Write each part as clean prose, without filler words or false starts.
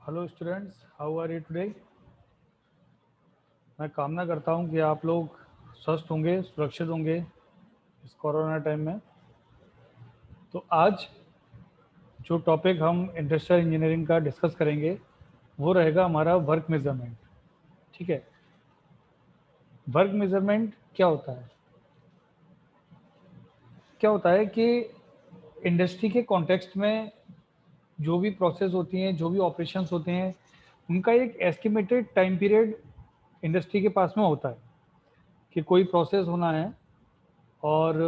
Hello students, how are you today. मैं कामना करता हूं कि आप लोग स्वस्थ होंगे, सुरक्षित होंगे इस कोरोना टाइम में। तो आज जो टॉपिक हम इंडस्ट्रियल इंजीनियरिंग का डिस्कस करेंगे वो रहेगा हमारा वर्क मेजरमेंट। ठीक है, वर्क मेजरमेंट क्या होता है? क्या होता है कि इंडस्ट्री के कॉन्टेक्स्ट में जो भी प्रोसेस होती हैं, जो भी ऑपरेशंस होते हैं, उनका एक एस्टिमेटेड टाइम पीरियड इंडस्ट्री के पास में होता है कि कोई प्रोसेस होना है और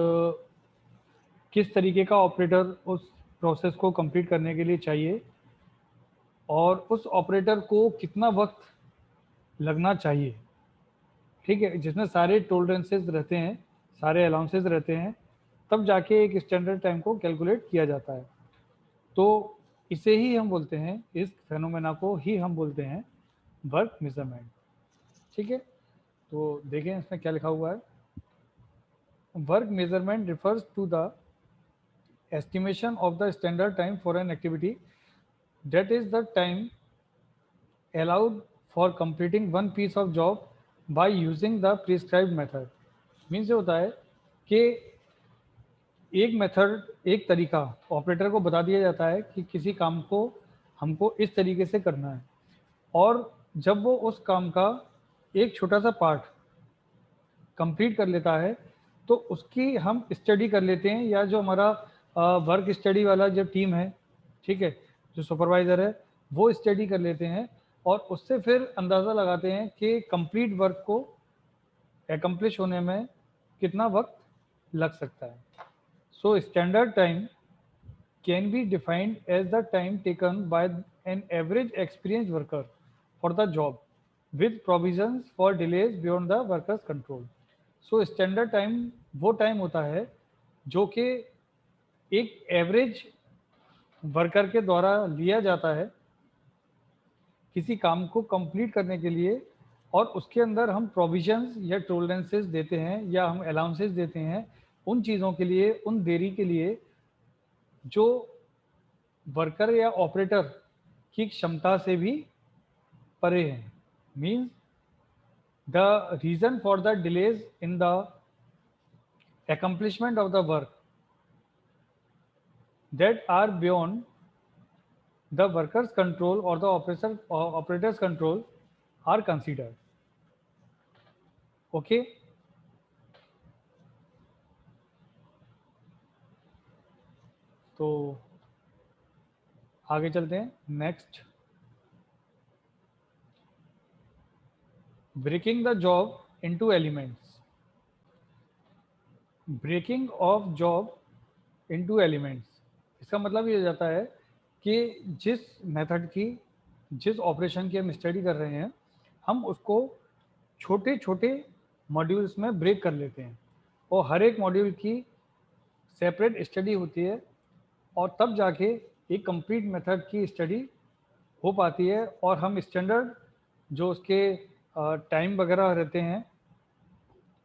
किस तरीके का ऑपरेटर उस प्रोसेस को कंप्लीट करने के लिए चाहिए और उस ऑपरेटर को कितना वक्त लगना चाहिए। ठीक है, जिसमें सारे टोलरेंसेस रहते हैं, सारे अलाउंसेस रहते हैं, तब जाके एक स्टैंडर्ड टाइम को कैलकुलेट किया जाता है। तो इसे ही हम बोलते हैं, इस फेनोमेना को ही हम बोलते हैं वर्क मेजरमेंट। ठीक है, तो देखें इसमें क्या लिखा हुआ है। Work measurement refers to the estimation of the standard time for an activity, that is the time allowed for completing one piece of job by using the prescribed method। Means ये होता है कि एक मेथड, एक तरीका operator को बता दिया जाता है कि किसी काम को हमको इस तरीके से करना है, और जब वो उस काम का एक छोटा सा पार्ट कंप्लीट कर लेता है तो उसकी हम स्टडी कर लेते हैं, या जो हमारा वर्क स्टडी वाला जो टीम है, ठीक है, जो सुपरवाइज़र है, वो स्टडी कर लेते हैं और उससे फिर अंदाज़ा लगाते हैं कि कंप्लीट वर्क को एकम्प्लिश होने में कितना वक्त लग सकता है। So standard time can be defined as the time taken by an average experienced worker for the job, with provisions for delays beyond the worker's control। So standard time वो time होता है जो कि एक एवरेज वर्कर के द्वारा लिया जाता है किसी काम को कंप्लीट करने के लिए, और उसके अंदर हम प्रोविजंस या टोलरेंसेस देते हैं या हम अलाउंसेस देते हैं उन चीज़ों के लिए, उन देरी के लिए जो वर्कर या ऑपरेटर की क्षमता से भी परे हैं। Means the reason for the delays in the accomplishment of the work that are beyond the worker's control or the operator's control are considered। Okay, तो आगे चलते हैं। Next, breaking the job into elements. Breaking of job into elements, इसका मतलब ये हो जाता है कि जिस मेथड की, जिस ऑपरेशन की हम स्टडी कर रहे हैं, हम उसको छोटे छोटे मॉड्यूल्स में ब्रेक कर लेते हैं और हर एक मॉड्यूल की सेपरेट स्टडी होती है, और तब जाके एक कंप्लीट मेथड की स्टडी हो पाती है, और हम स्टैंडर्ड जो उसके टाइम वगैरह रहते हैं,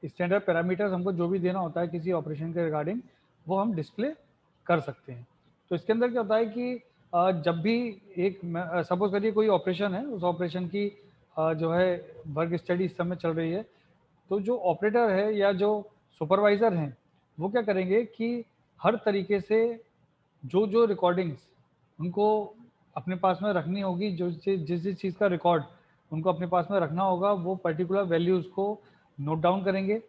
स्टैंडर्ड पैरामीटर्स हमको जो भी देना होता है किसी ऑपरेशन के रिगार्डिंग, वो हम डिस्प्ले कर सकते हैं। तो इसके अंदर क्या होता है कि जब भी एक सपोज करिए कोई ऑपरेशन है, उस ऑपरेशन की जो है वर्क स्टडी इस समय चल रही है, तो जो ऑपरेटर है या जो सुपरवाइज़र हैं, वो क्या करेंगे कि हर तरीके से जो जो रिकॉर्डिंग्स उनको अपने पास में रखनी होगी, जो जिस जिस चीज़ का रिकॉर्ड उनको अपने पास में रखना होगा, वो पर्टिकुलर वैल्यूज़ को नोट डाउन करेंगे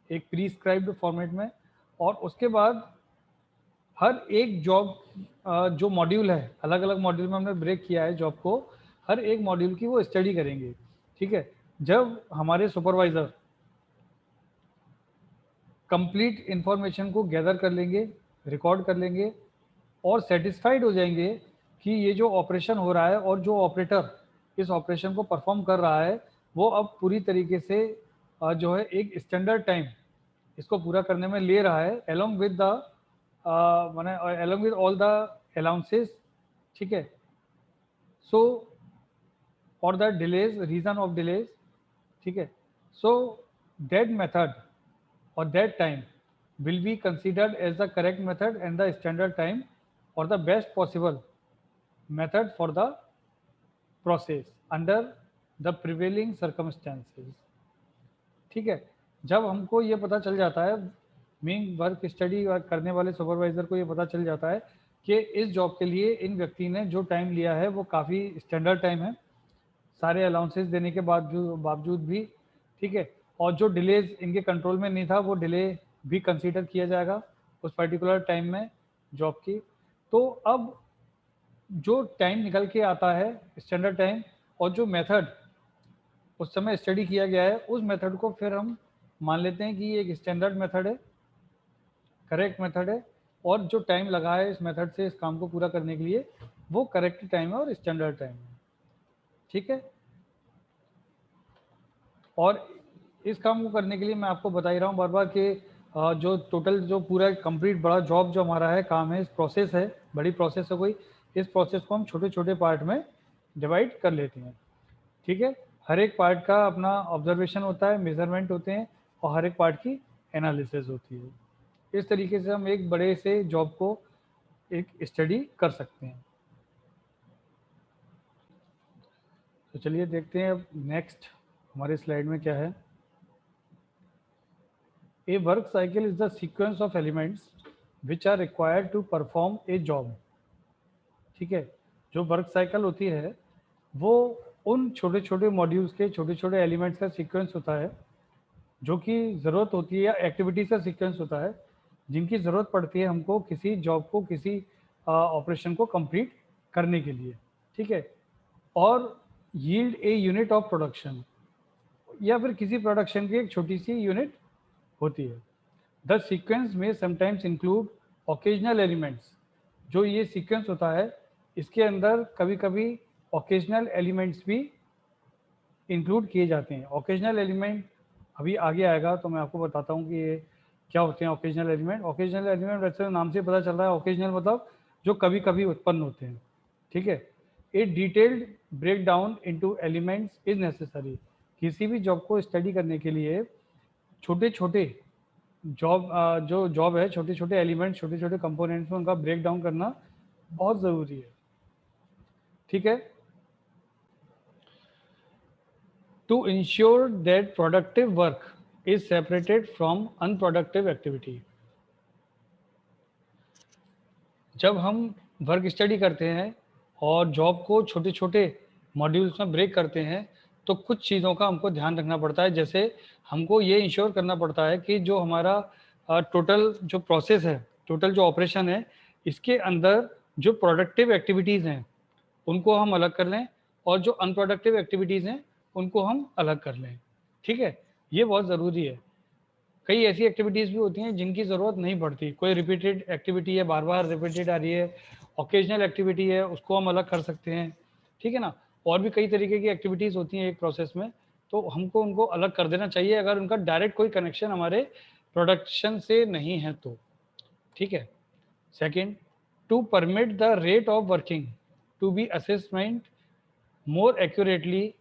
एक प्रीस्क्राइब्ड फॉर्मेट में, और उसके बाद हर एक जॉब जो मॉड्यूल है, अलग अलग मॉड्यूल में हमने ब्रेक किया है जॉब को, हर एक मॉड्यूल की वो स्टडी करेंगे। ठीक है, जब हमारे सुपरवाइज़र कंप्लीट इंफॉर्मेशन को गैदर कर लेंगे, रिकॉर्ड कर लेंगे और सेटिस्फाइड हो जाएंगे कि ये जो ऑपरेशन हो रहा है और जो ऑपरेटर इस ऑपरेशन को परफॉर्म कर रहा है, वो अब पूरी तरीके से जो है एक स्टैंडर्ड टाइम इसको पूरा करने में ले रहा है, अलोंग विद द माने along with all the allowances. ठीक है, so for the delays, reason of delays, ठीक है, so that method or that time will be considered as the correct method and the standard time or the best possible method for the process under the prevailing circumstances. ठीक है, जब हमको ये पता चल जाता है, मेन वर्क स्टडी करने वाले सुपरवाइजर को ये पता चल जाता है कि इस जॉब के लिए इन व्यक्ति ने जो टाइम लिया है वो काफ़ी स्टैंडर्ड टाइम है, सारे अलाउंसेस देने के बावजूद भी। ठीक है, और जो डिलेज इनके कंट्रोल में नहीं था वो डिले भी कंसीडर किया जाएगा उस पर्टिकुलर टाइम में जॉब की। तो अब जो टाइम निकल के आता है स्टैंडर्ड टाइम, और जो मेथड उस समय स्टडी किया गया है, उस मेथड को फिर हम मान लेते हैं कि ये एक स्टैंडर्ड मेथड है, करेक्ट मेथड है, और जो टाइम लगा है इस मेथड से इस काम को पूरा करने के लिए वो करेक्ट टाइम है और स्टैंडर्ड टाइम है। ठीक है, और इस काम को करने के लिए मैं आपको बता ही रहा हूँ बार बार कि जो टोटल जो पूरा कंप्लीट बड़ा जॉब जो हमारा है, काम है, इस प्रोसेस है, बड़ी प्रोसेस है कोई, इस प्रोसेस को हम छोटे छोटे पार्ट में डिवाइड कर लेते हैं। ठीक है, हर एक पार्ट का अपना ऑब्जर्वेशन होता है, मेजरमेंट होते हैं, और हर एक पार्ट की एनालिसिस होती है। इस तरीके से हम एक बड़े से जॉब को एक स्टडी कर सकते हैं। तो चलिए देखते हैं अब नेक्स्ट हमारे स्लाइड में क्या है। A work cycle is the sequence of elements which are required to perform a job. ठीक है, जो वर्क साइकिल होती है वो उन छोटे छोटे मॉड्यूल्स के छोटे छोटे एलिमेंट्स का सीक्वेंस होता है जो कि ज़रूरत होती है, या एक्टिविटीज़ का सीक्वेंस होता है जिनकी ज़रूरत पड़ती है हमको किसी जॉब को, किसी ऑपरेशन को कंप्लीट करने के लिए। ठीक है, और yield a unit of production, या फिर किसी प्रोडक्शन की एक छोटी सी यूनिट होती है। द सीक्वेंस में समटाइम्स इंक्लूड ओकेजनल एलिमेंट्स। जो ये सीक्वेंस होता है इसके अंदर कभी कभी ओकेजनल एलिमेंट्स भी इंक्लूड किए जाते हैं। ओकेजनल एलिमेंट अभी आगे आएगा तो मैं आपको बताता हूँ कि ये क्या होते हैं ओकेजनल एलिमेंट। ओकेजनल एलिमेंट वैसे नाम से पता चल रहा है, ओकेजनल मतलब जो कभी कभी उत्पन्न होते हैं। ठीक है, a detailed break down into elements is necessary. किसी भी जॉब को स्टडी करने के लिए छोटे छोटे जो जॉब है, छोटे छोटे एलिमेंट, छोटे छोटे कंपोनेंट्स में उनका ब्रेक डाउन करना बहुत ज़रूरी है। ठीक है, to ensure that productive work is separated from unproductive activity। जब हम वर्क स्टडी करते हैं और जॉब को छोटे छोटे मॉड्यूल्स में ब्रेक करते हैं तो कुछ चीज़ों का हमको ध्यान रखना पड़ता है। जैसे हमको ये इंश्योर करना पड़ता है कि जो हमारा टोटल जो प्रोसेस है, टोटल जो ऑपरेशन है, इसके अंदर जो प्रोडक्टिव एक्टिविटीज़ हैं उनको हम अलग कर लें, और जो अनप्रोडक्टिव एक्टिविटीज़ हैं उनको हम अलग कर लें। ठीक है, ये बहुत ज़रूरी है। कई ऐसी एक्टिविटीज़ भी होती हैं जिनकी ज़रूरत नहीं पड़ती, कोई रिपीटेड एक्टिविटी है, बार बार रिपीटेड आ रही है, ओकेजनल एक्टिविटी है, उसको हम अलग कर सकते हैं। ठीक है ना, और भी कई तरीके की एक्टिविटीज़ होती हैं एक प्रोसेस में, तो हमको उनको अलग कर देना चाहिए अगर उनका डायरेक्ट कोई कनेक्शन हमारे प्रोडक्शन से नहीं है तो। ठीक है, second, to permit the rate of working to be assessment more accurately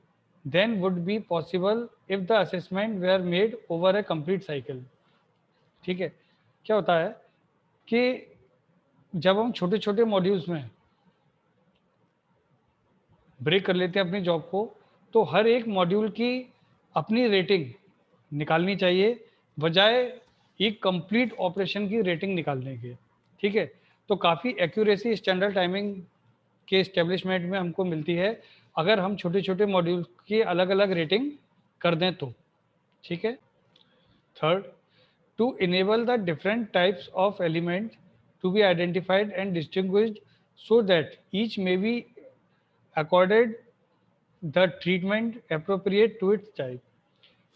than would be possible if the assessment were made over a complete cycle। ठीक है, क्या होता है कि जब हम छोटे छोटे मॉड्यूल्स में ब्रेक कर लेते हैं अपनी जॉब को, तो हर एक मॉड्यूल की अपनी रेटिंग निकालनी चाहिए बजाय एक कंप्लीट ऑपरेशन की रेटिंग निकालने के। ठीक है, तो काफ़ी एक्यूरेसी स्टैंडर्ड टाइमिंग के इस्टेब्लिशमेंट में हमको मिलती है अगर हम छोटे छोटे मॉड्यूल की अलग अलग रेटिंग कर दें तो। ठीक है, third, to enable the different types of element to be identified and distinguished so that each may be accorded the treatment appropriate to its type.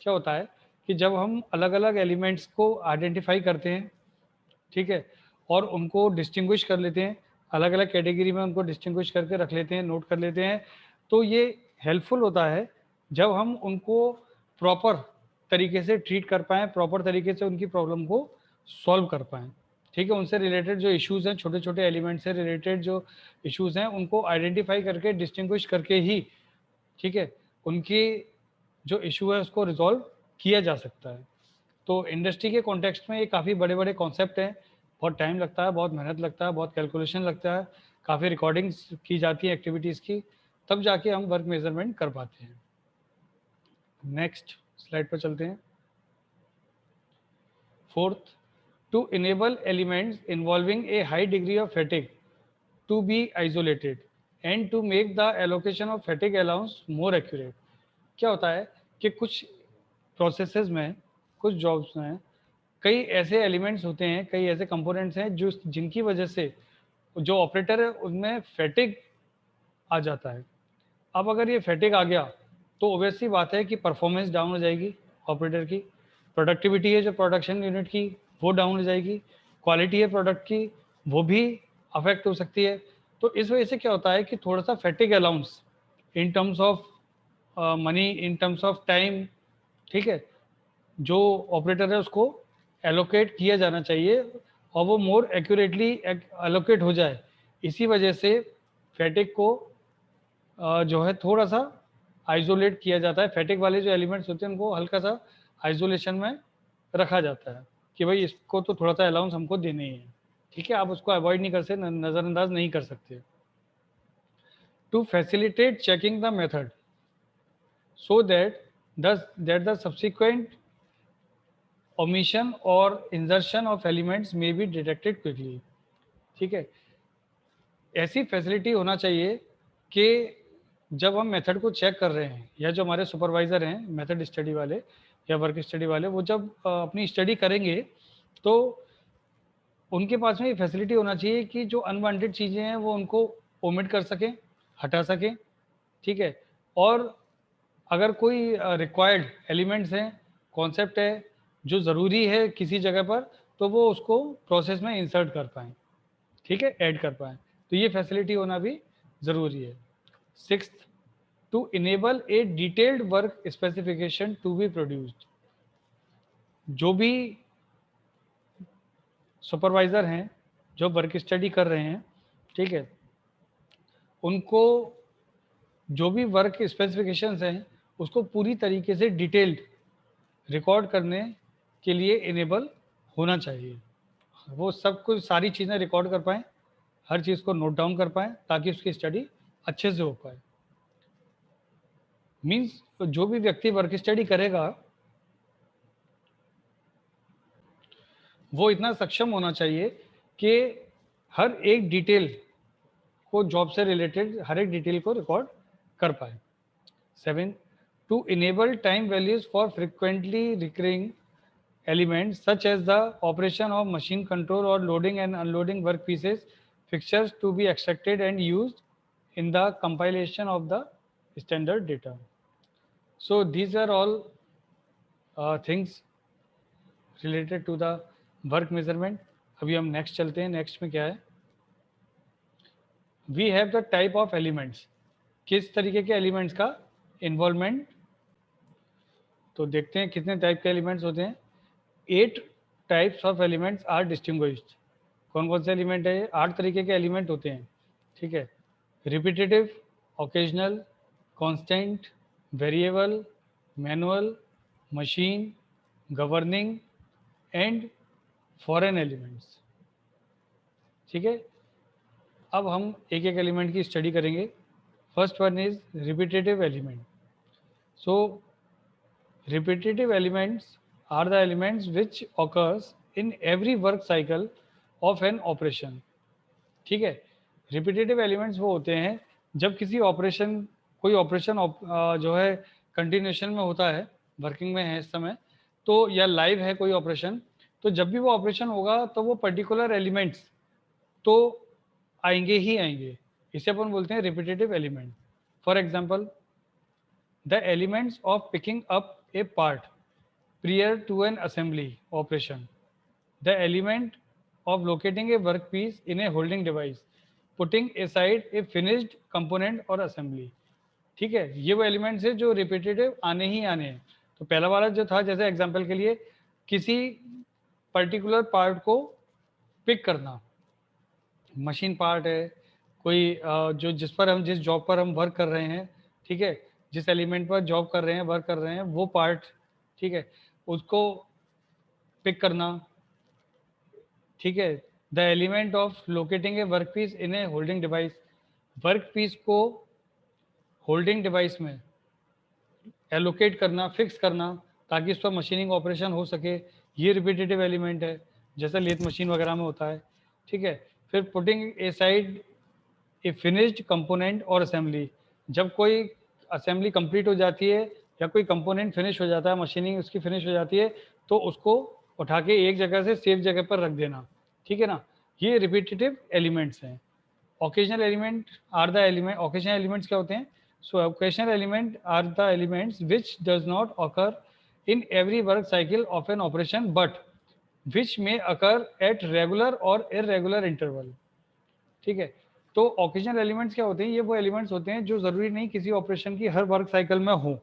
क्या होता है कि जब हम अलग अलग एलिमेंट्स को आइडेंटिफाई करते हैं, ठीक है, और उनको डिस्टिंग्विश कर लेते हैं, अलग अलग कैटेगरी में उनको डिस्टिंग्विश करके रख लेते हैं, नोट कर लेते हैं, तो ये हेल्पफुल होता है जब हम उनको प्रॉपर तरीके से ट्रीट कर पाएँ, प्रॉपर तरीके से उनकी प्रॉब्लम को सॉल्व कर पाएँ। ठीक है, उनसे रिलेटेड जो इश्यूज़ हैं, छोटे छोटे एलिमेंट से रिलेटेड जो इश्यूज़ हैं उनको आइडेंटिफाई करके डिस्टिंग्विश करके ही, ठीक है, उनकी जो इशू है उसको रिजॉल्व किया जा सकता है। तो इंडस्ट्री के कॉन्टेक्स्ट में ये काफ़ी बड़े बड़े कॉन्सेप्ट हैं, बहुत टाइम लगता है, बहुत मेहनत लगता है, बहुत कैलकुलेशन लगता है, काफ़ी रिकॉर्डिंग्स की जाती है एक्टिविटीज़ की, तब जाके हम वर्क मेजरमेंट कर पाते हैं। नेक्स्ट स्लाइड पर चलते हैं। Fourth, to enable elements involving a high degree of fatigue to be isolated and to make the allocation of fatigue allowance more accurate। क्या होता है कि कुछ प्रोसेसेस में, कुछ जॉब्स में कई ऐसे एलिमेंट्स होते हैं, कई ऐसे कंपोनेंट्स हैं जो जिनकी वजह से जो ऑपरेटर है उनमें फैटिग आ जाता है। अब अगर ये फैटिग आ गया तो ओबियसली बात है कि परफॉर्मेंस डाउन हो जाएगी ऑपरेटर की, प्रोडक्टिविटी है जो प्रोडक्शन यूनिट की वो डाउन हो जाएगी, क्वालिटी है प्रोडक्ट की वो भी अफेक्ट हो सकती है। तो इस वजह से क्या होता है कि थोड़ा सा fatigue allowance in terms of money, in terms of time, ठीक है, जो ऑपरेटर है उसको एलोकेट किया जाना चाहिए और वो मोर एक्यूरेटली एलोकेट हो जाए। इसी वजह से फैटिग को जो है थोड़ा सा आइसोलेट किया जाता है। फैटिक वाले जो एलिमेंट्स होते हैं उनको हल्का सा आइसोलेशन में रखा जाता है कि भाई इसको तो थोड़ा सा अलाउंस हमको देने ही है, ठीक है, आप उसको अवॉइड नहीं कर सकते, नज़रअंदाज नहीं कर सकते। To facilitate checking the method so that the subsequent omission और insertion of elements may be detected quickly. ठीक है, ऐसी फैसिलिटी होना चाहिए कि जब हम मेथड को चेक कर रहे हैं या जो हमारे सुपरवाइज़र हैं मेथड स्टडी वाले या वर्क स्टडी वाले, वो जब अपनी स्टडी करेंगे तो उनके पास में ये फैसिलिटी होना चाहिए कि जो अनवांटेड चीज़ें हैं वो उनको ओमिट कर सकें, हटा सकें, ठीक है। और अगर कोई रिक्वायर्ड एलिमेंट्स हैं, कॉन्सेप्ट है जो ज़रूरी है किसी जगह पर, तो वो उसको प्रोसेस में इंसर्ट कर पाएँ, ठीक है, ऐड कर पाएँ। तो ये फैसिलिटी होना भी ज़रूरी है। Sixth, to enable a detailed work specification to be produced. जो भी सुपरवाइज़र हैं जो वर्क स्टडी कर रहे हैं, ठीक है, उनको जो भी वर्क स्पेसिफिकेशंस हैं उसको पूरी तरीके से डिटेल्ड रिकॉर्ड करने के लिए इनेबल होना चाहिए। वो सब कुछ सारी चीज़ें रिकॉर्ड कर पाएँ, हर चीज़ को नोट डाउन कर पाएँ ताकि उसकी स्टडी अच्छे से हो पाए। मीन्स जो भी व्यक्ति वर्क स्टडी करेगा वो इतना सक्षम होना चाहिए कि हर एक डिटेल को, जॉब से रिलेटेड हर एक डिटेल को रिकॉर्ड कर पाए। 7, to enable time values for frequently recurring elements such as the operation of machine control or loading and unloading work pieces fixtures to be extracted and used in the compilation of the standard data. So these are all things related to the work measurement. अभी हम next चलते हैं। Next में क्या है, we have the type of elements. किस तरीके के एलिमेंट्स का इन्वॉल्वमेंट, तो देखते हैं कितने टाइप के एलिमेंट्स होते हैं। 8 types of elements are distinguished. कौन कौन से एलिमेंट है? 8 तरीके के एलिमेंट होते हैं, ठीक है। Repetitive, occasional, constant, variable, manual, machine, governing and foreign elements, ठीक है। अब हम एक एक एलिमेंट की स्टडी करेंगे। First one is repetitive element. So repetitive elements are the elements which occurs in every work cycle of an operation। ठीक है, रिपीटेटिव एलिमेंट्स वो होते हैं जब किसी ऑपरेशन, कोई ऑपरेशन जो है कंटिन्यूशन में होता है, वर्किंग में है इस समय, तो या लाइव है कोई ऑपरेशन, तो जब भी वो ऑपरेशन होगा तो वो पर्टिकुलर एलिमेंट्स तो आएंगे ही आएंगे। इसे अपन बोलते हैं repetitive element. For example, the elements of picking up a part prior to an assembly operation, the element of locating a workpiece in a holding device, putting aside a finished component or assembly। ठीक है, ये वो elements है जो repetitive आने ही आने हैं। तो पहला वाला जो था, जैसे एग्जांपल के लिए किसी पर्टिकुलर पार्ट को पिक करना, मशीन पार्ट है कोई, जो जिस जॉब पर हम वर्क कर रहे हैं, ठीक है, जिस एलिमेंट पर जॉब कर रहे हैं, वर्क कर रहे हैं, वो पार्ट, ठीक है, उसको पिक करना, ठीक है। The element of locating a work piece in a holding device, work piece को होल्डिंग डिवाइस में एलोकेट करना, फिक्स करना, ताकि इस पर मशीनिंग ऑपरेशन हो सके, ये रिपीटेटिव एलिमेंट है, जैसा लेथ मशीन वगैरह में होता है। ठीक है। फिर putting a side A finished component और असेंबली, जब कोई असेंबली कंप्लीट हो जाती है या कोई कंपोनेंट फिनिश हो जाता है, मशीनिंग उसकी फिनिश हो जाती है, तो उसको उठा के एक जगह से सेफ जगह पर रख देना। ठीक है ना, ये रिपीटेटिव एलिमेंट्स हैं। occasional element are the element occasional elements क्या होते हैं? So occasional element are the elements which does not occur in every work cycle of an operation but which may occur at regular or irregular interval। ठीक है। तो occasional elements क्या होते हैं? ये वो elements होते हैं जो जरूरी नहीं किसी ऑपरेशन की हर वर्क साइकिल में हो,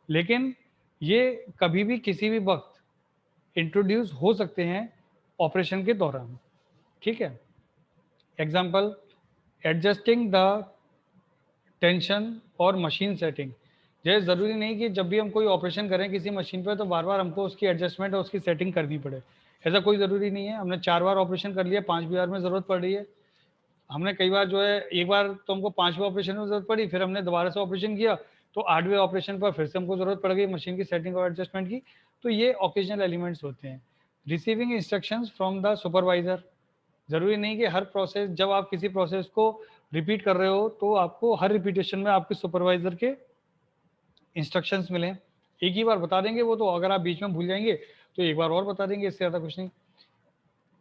लेकिन ये कभी भी किसी भी वक्त इंट्रोड्यूस हो सकते हैं ऑपरेशन के दौरान। ठीक है। एग्जाम्पल, एडजस्टिंग द टेंशन और मशीन सेटिंग। जैसे ज़रूरी नहीं कि जब भी हम कोई ऑपरेशन करें किसी मशीन पर तो बार बार हमको उसकी एडजस्टमेंट और उसकी सेटिंग करनी पड़े, ऐसा कोई ज़रूरी नहीं है। हमने 4 बार ऑपरेशन कर लिया, 5वीं बार में ज़रूरत पड़ रही है। हमने कई बार जो है, एक बार तो हमको 5वें ऑपरेशन में ज़रूरत पड़ी, फिर हमने दोबारा से ऑपरेशन किया तो 8वें ऑपरेशन पर फिर से हमको ज़रूरत पड़ गई मशीन की सेटिंग और एडजस्टमेंट की। तो ये ओकेजनल एलिमेंट्स होते हैं। Receiving instructions from the supervisor, ज़रूरी नहीं कि हर प्रोसेस, जब आप किसी प्रोसेस को रिपीट कर रहे हो तो आपको हर रिपीटेशन में आपके सुपरवाइजर के इंस्ट्रक्शंस मिलें। एक ही बार बता देंगे वो, तो अगर आप बीच में भूल जाएंगे तो एक बार और बता देंगे, इससे ज़्यादा कुछ नहीं।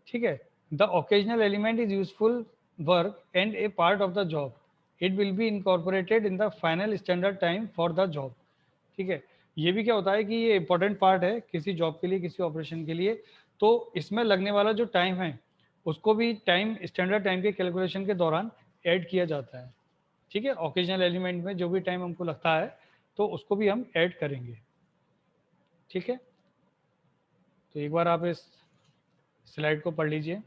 ठीक है। The occasional element is useful work and A part of the job, it will be incorporated in the final standard time for the job. ठीक है। ये भी क्या होता है कि ये इंपॉर्टेंट पार्ट है किसी जॉब के लिए, किसी ऑपरेशन के लिए, तो इसमें लगने वाला जो टाइम है उसको भी टाइम स्टैंडर्ड टाइम के कैलकुलेशन के दौरान ऐड किया जाता है। ठीक है। ओकेजनल एलिमेंट में जो भी टाइम हमको लगता है तो उसको भी हम ऐड करेंगे। ठीक है। तो एक बार आप इस स्लाइड को पढ़ लीजिए।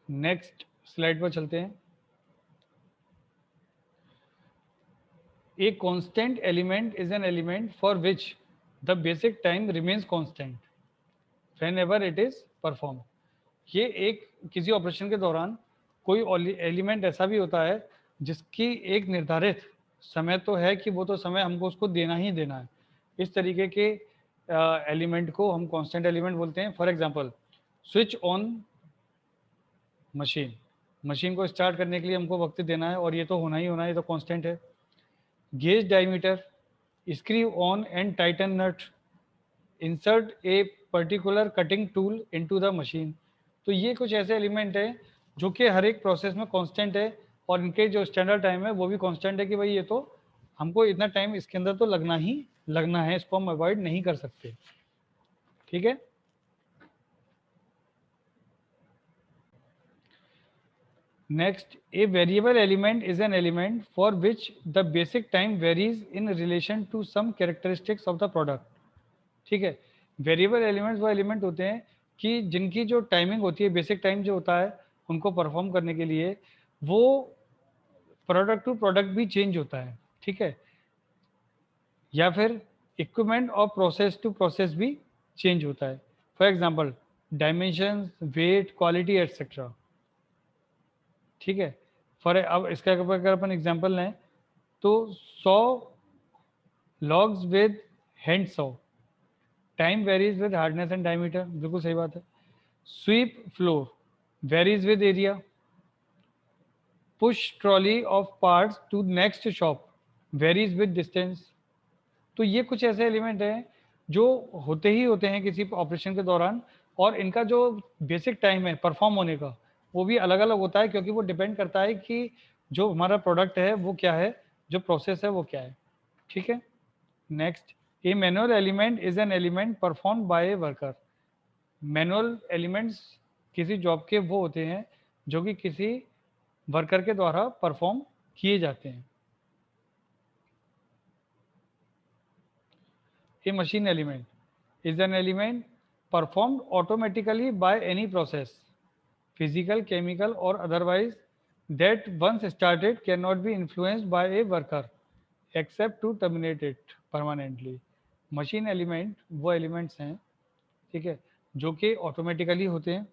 नेक्स्ट स्लाइड पर चलते हैं। A constant element is an element for which the basic time remains constant whenever it is performed। ये एक किसी ऑपरेशन के दौरान कोई एलिमेंट ऐसा भी होता है जिसकी एक निर्धारित समय तो है कि वो तो समय हमको उसको देना ही देना है। इस तरीके के एलिमेंट को हम कांस्टेंट एलिमेंट बोलते हैं। For example, switch on machine, machine को स्टार्ट करने के लिए हमको वक्त देना है और ये तो होना ही होना है, ये तो कांस्टेंट है। Gauge diameter, screw on and tighten nut, insert a particular cutting tool into the machine। तो ये कुछ ऐसे एलिमेंट हैं जो कि हर एक प्रोसेस में कांस्टेंट है और इनके जो स्टैंडर्ड टाइम है वो भी कांस्टेंट है कि भाई ये तो हमको इतना टाइम इसके अंदर तो लगना ही लगना है, इसको हम अवॉइड नहीं कर सकते। ठीक है। Next, a variable element is an element for which the basic time varies in relation to some characteristics of the product. ठीक है। वेरिएबल एलिमेंट्स वो एलिमेंट होते हैं कि जिनकी जो टाइमिंग होती है, बेसिक टाइम जो होता है उनको परफॉर्म करने के लिए, वो प्रोडक्ट टू प्रोडक्ट भी चेंज होता है। ठीक है। या फिर इक्विपमेंट और प्रोसेस टू प्रोसेस भी चेंज होता है। For example, dimension, weight, quality etcetera. ठीक है। फॉर अब इसका अगर अपन एग्जांपल लें तो 100 logs with hand saw, time varies with hardness and diameter, बिल्कुल सही बात है। Sweep floor varies with area, push trolley of parts to next shop varies with distance. तो ये कुछ ऐसे एलिमेंट हैं जो होते ही होते हैं किसी ऑपरेशन के दौरान और इनका जो बेसिक टाइम है परफॉर्म होने का वो भी अलग अलग होता है, क्योंकि वो डिपेंड करता है कि जो हमारा प्रोडक्ट है वो क्या है, जो प्रोसेस है वो क्या है। ठीक है। Next, A manual element is an element perform by a worker. Manual elements किसी जॉब के वो होते हैं जो कि किसी वर्कर के द्वारा परफॉर्म किए जाते हैं। A machine element is an element performed automatically by any process, physical, chemical, or otherwise, that once started cannot be influenced by a worker except to terminate it permanently. Machine element वो elements हैं, ठीक है, जो कि automatically होते हैं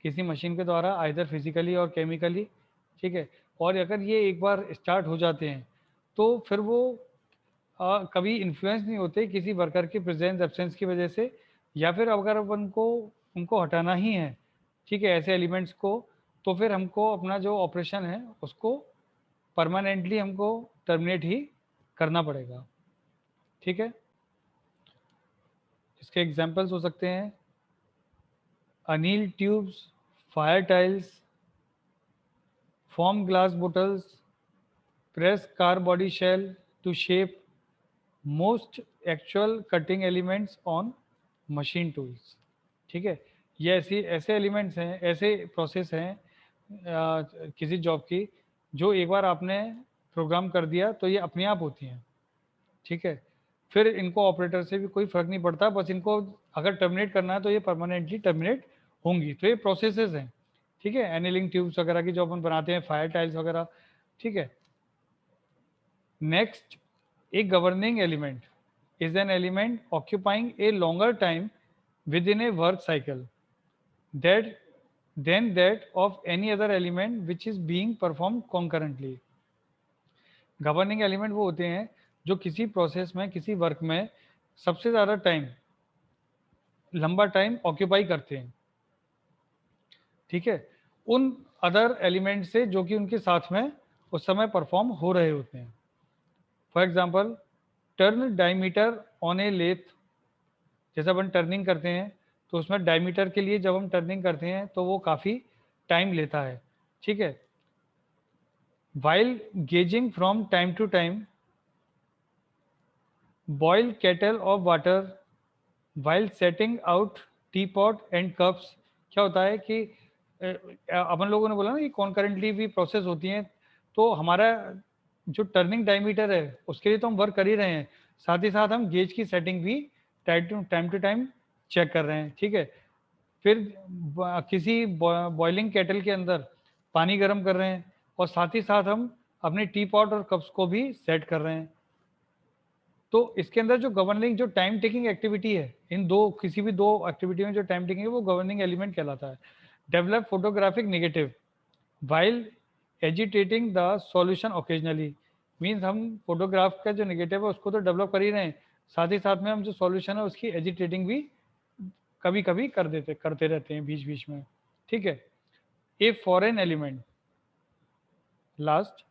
किसी machine के द्वारा, आइदर फिजिकली और केमिकली। ठीक है। और अगर ये एक बार स्टार्ट हो जाते हैं तो फिर वो कभी इन्फ्लुएंस नहीं होते किसी वर्कर की प्रेजेंस एब्सेंस की वजह से, या फिर अगर अपन को उनको हटाना ही है, ठीक है, ऐसे एलिमेंट्स को, तो फिर हमको अपना जो ऑपरेशन है उसको परमानेंटली हमको टर्मिनेट ही करना पड़ेगा। ठीक है। इसके एग्जांपल्स हो सकते हैं Anil tubes, fire tiles, foam glass bottles, press car body shell to shape, most actual cutting elements on machine tools। ठीक है। ये ऐसे एलिमेंट्स हैं, ऐसे प्रोसेस हैं किसी जॉब की जो एक बार आपने प्रोग्राम कर दिया तो ये अपने आप होती हैं। ठीक है। फिर इनको ऑपरेटर से भी कोई फर्क नहीं पड़ता, बस इनको अगर टर्मिनेट करना है तो ये परमानेंटली टर्मिनेट होंगी। तो ये प्रोसेसेस हैं। ठीक है। एनिलिंग ट्यूब्स वगैरह की जो अपन बनाते हैं, फायर टाइल्स वगैरह। ठीक है। Next, a governing element is an element occupying a longer time within a work cycle that then that of any other element which is being perform concurrently. Governing element वो होते हैं जो किसी process में, किसी work में सबसे ज़्यादा टाइम, लंबा टाइम ऑक्यूपाई करते हैं। ठीक है। उन अदर एलिमेंट से जो कि उनके साथ में उस समय परफॉर्म हो रहे होते हैं। For example, turn diameter on a lathe. जैसे अपन टर्निंग करते हैं तो उसमें डायमीटर के लिए जब हम टर्निंग करते हैं तो वो काफ़ी टाइम लेता है। ठीक है। While gauging from time to time, boil kettle of water while setting out teapot and cups. क्या होता है कि अपन लोगों ने बोला ना कि कॉन्करेंटली भी प्रोसेस होती हैं, तो हमारा जो टर्निंग डायमीटर है उसके लिए तो हम वर्क कर ही रहे हैं, साथ ही साथ हम गेज की सेटिंग भी टाइम टू टाइम चेक कर रहे हैं। ठीक है। फिर किसी बॉइलिंग केटल के अंदर पानी गर्म कर रहे हैं और साथ ही साथ हम अपने टी पॉट और कप्स को भी सेट कर रहे हैं। तो इसके अंदर जो गवर्निंग, जो टाइम टेकिंग एक्टिविटी है, इन दो, किसी भी दो एक्टिविटी में जो टाइम टेकिंग है वो गवर्निंग एलिमेंट कहलाता है। Develop photographic negative while agitating the solution occasionally. Means हम फोटोग्राफ का जो नेगेटिव है उसको तो डेवलप कर ही रहे हैं, साथ ही साथ में हम जो सॉल्यूशन है उसकी एजिटेटिंग भी कभी कभी करते रहते हैं बीच बीच में। ठीक है। A foreign element, last,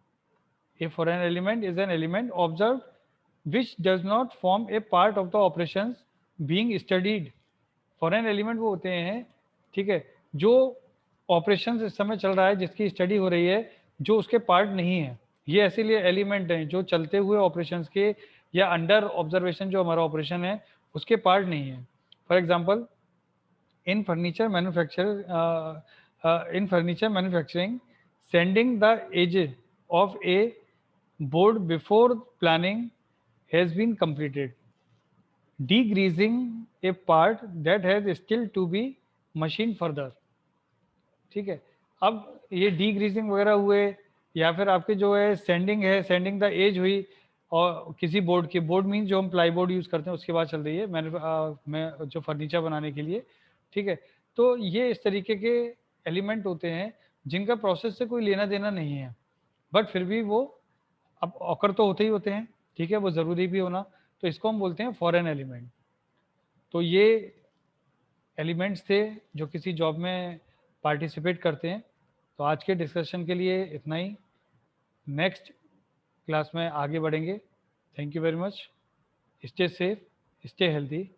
a foreign element is an element observed which does not form a part of the operations being studied। Foreign element वो होते हैं, ठीक है, जो ऑपरेशन इस समय चल रहा है, जिसकी स्टडी हो रही है, जो उसके पार्ट नहीं है। ये ऐसे लिए एलिमेंट हैं जो चलते हुए ऑपरेशंस के या अंडर ऑब्जर्वेशन जो हमारा ऑपरेशन है उसके पार्ट नहीं है। For example, in furniture manufacturing sending the edge of a board before planning has been completed, degreasing a part that has still to be machined further। ठीक है। अब ये डीग्रीजिंग वगैरह हुए या फिर आपके जो है सेंडिंग है, सेंडिंग द एज हुई, और किसी बोर्ड की, बोर्ड मीन जो हम प्लाई बोर्ड यूज़ करते हैं उसके बाद चल रही है मैं जो फर्नीचर बनाने के लिए। ठीक है। तो ये इस तरीके के एलिमेंट होते हैं जिनका प्रोसेस से कोई लेना देना नहीं है, बट फिर भी वो अब ऑकर तो होते ही होते हैं। ठीक है। वो ज़रूरी भी होना, तो इसको हम बोलते हैं फॉरेन एलिमेंट। तो ये एलिमेंट्स थे जो किसी जॉब में पार्टिसिपेट करते हैं। तो आज के डिस्कशन के लिए इतना ही। नेक्स्ट क्लास में आगे बढ़ेंगे। Thank you very much. Stay safe, stay healthy.